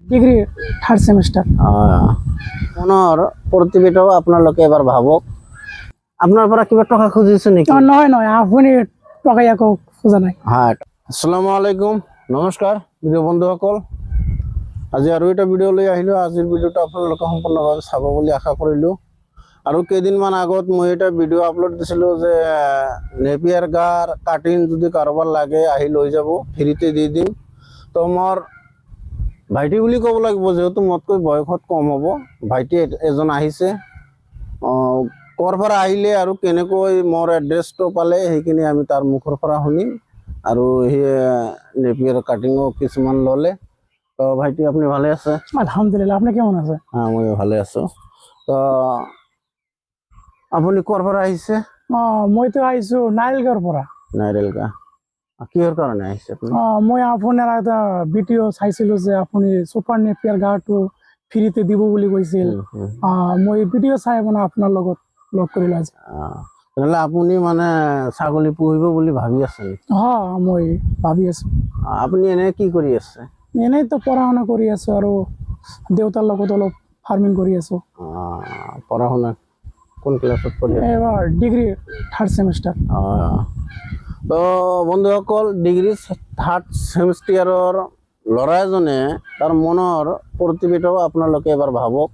Degree third সেমিস্টাৰ। মনৰ প্ৰতিবেটাও আপোনালোকে এবাৰ ভাবক আপোনাৰ পৰা কিবা টকা খুজিছে নেকি? নহয় নহয়, আপুনি টকাই একো খোজা নাই। হয়, আসসালামু আলাইকুম, নমস্কাৰ প্ৰিয় বন্ধুসকল। আজি আৰু এটা ভিডিঅ' লৈ আহিলোঁ। আজিৰ ভিডিঅ'টো আপোনালোকে সম্পূৰ্ণভাৱে চাব বুলি আশা কৰিলোঁ। আৰু কেইদিনমান আগত মই এটা ভিডিঅ' আপলোড দিছিলোঁ যে নেপিয়াৰ গাৰ কাটিং যদি কাৰোবাৰ লাগে আহি লৈ যাব, ফ্ৰীতে দি দিম। তো মোৰ ভাইটি বুলি ক'ব লাগিব, যেহেতু মোতকৈ বয়সত কম হ'ব। ভাইটি এজন আহিছে, ক'ৰ পৰা আহিলে আৰু কেনেকৈ মোৰ এড্ৰেছটো পালে সেইখিনি আমি তাৰ মুখৰ পৰা শুনিম। আৰু সেই নেপিয়াৰ কাটিঙো কিছুমান ল'লে। তো ভাইটি আপুনি ভালে আছে? আলহামদুলিল্লাহ, আপনি কেমন আছে? হ্যাঁ, মই ভালে আছো। তো আপুনি ক'ৰ পৰা আহিছে? মই তো আইছো নাইলগাঁৱৰ পৰা। নাইৰেলগা। কিহৰ কাৰণে আহিছে আপুনি? মই আপোনাৰ এটা ভিডিঅ' চাইছিলো যে আপুনি ছুপাৰ নেপিয়াৰ গাৰটো ফ্ৰীতে দিব বুলি কৈছিল। মই ভিডিঅ' চাই মানে আপোনাৰ লগত লগ কৰিলো আজি। তেনেহ'লে আপুনি মানে ছাগলী পুহিব বুলি ভাবি আছে নেকি? মই ভাবি আছো। আপুনি এনে কি কৰি আছে? এনেই তো পঢ়া শুনা কৰি আছো আৰু দেউতাৰ লগত অলপ ফাৰ্মিং কৰি আছো। পঢ়া শুনা কোন ক্লাছত পঢ়ি আছে? এবাৰ ডিগ্ৰী থাৰ্ড সেমিস্টাৰ। তো বন্ধুসকল, ডিগ্ৰী থাৰ্ড ছেমিষ্টাৰৰ ল'ৰা এজনে তাৰ মনৰ প্ৰতিবেটাও আপোনালোকে এবাৰ ভাবক।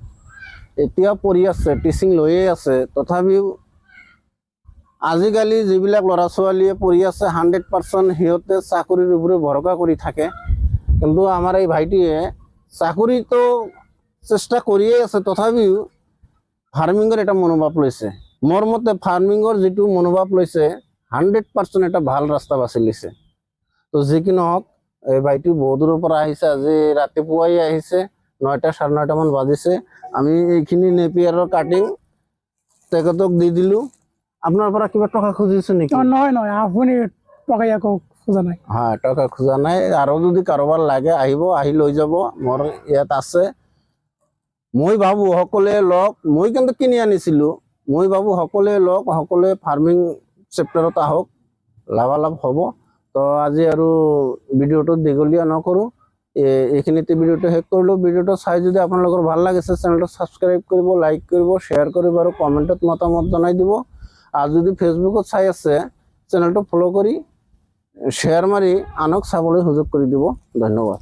এতিয়া পঢ়ি আছে, টিচিং লৈয়ে আছে, তথাপিও আজিকালি যিবিলাক ল'ৰা ছোৱালীয়ে পঢ়ি আছে 100% সিহঁতে চাকৰিৰ ওপৰত ভৰসা কৰি থাকে। কিন্তু আমাৰ এই ভাইটিয়ে চাকৰিটো চেষ্টা কৰিয়ে আছে, তথাপিও ফাৰ্মিঙৰ এটা মনোভাৱ লৈছে। মোৰ মতে ফাৰ্মিঙৰ যিটো মনোভাৱ লৈছে 100% এটা ভাল ৰাস্তা বাছি লৈছে। তো যি কি নহওক, এই ভাইটি বহু দূৰৰ পৰা আহিছে। আজি ৰাতিপুৱাই আহিছে, 9টা 9:30 মান বাজিছে। আমি এইখিনি নেপিয়াৰৰ কাটিং তেখেতক দি দিলোঁ। আপোনাৰ পৰা কিবা টকা খুজিছে নেকি? নহয় নহয়, আপুনি টকাই একো খোজা নাই। হয়, টকা খোজা নাই। আৰু যদি কাৰোবাৰ লাগে আহিব, আহি লৈ যাব, মোৰ ইয়াত আছে। মই ভাবোঁ সকলোৱে লওক, মই কিন্তু কিনি আনিছিলোঁ। মই ভাবোঁ সকলোৱে লওক, সকলোৱে ফাৰ্মিং চেপ্টাৰত আহক, লাভালাভ হ'ব। তো আজি আৰু ভিডিঅ'টো দীঘলীয়া নকৰোঁ, এইখিনিতে ভিডিঅ'টো শেষ কৰিলোঁ। ভিডিঅ'টো চাই যদি আপোনালোকৰ ভাল লাগিছে, চেনেলটো ছাবস্ক্ৰাইব কৰিব, লাইক কৰিব, শ্বেয়াৰ কৰিব আৰু কমেণ্টত মতামত জনাই দিব। আৰু যদি ফেচবুকত চাই আছে, চেনেলটো ফ'ল' কৰি শ্বেয়াৰ মাৰি আনক চাবলৈ সুযোগ কৰি দিব। ধন্যবাদ।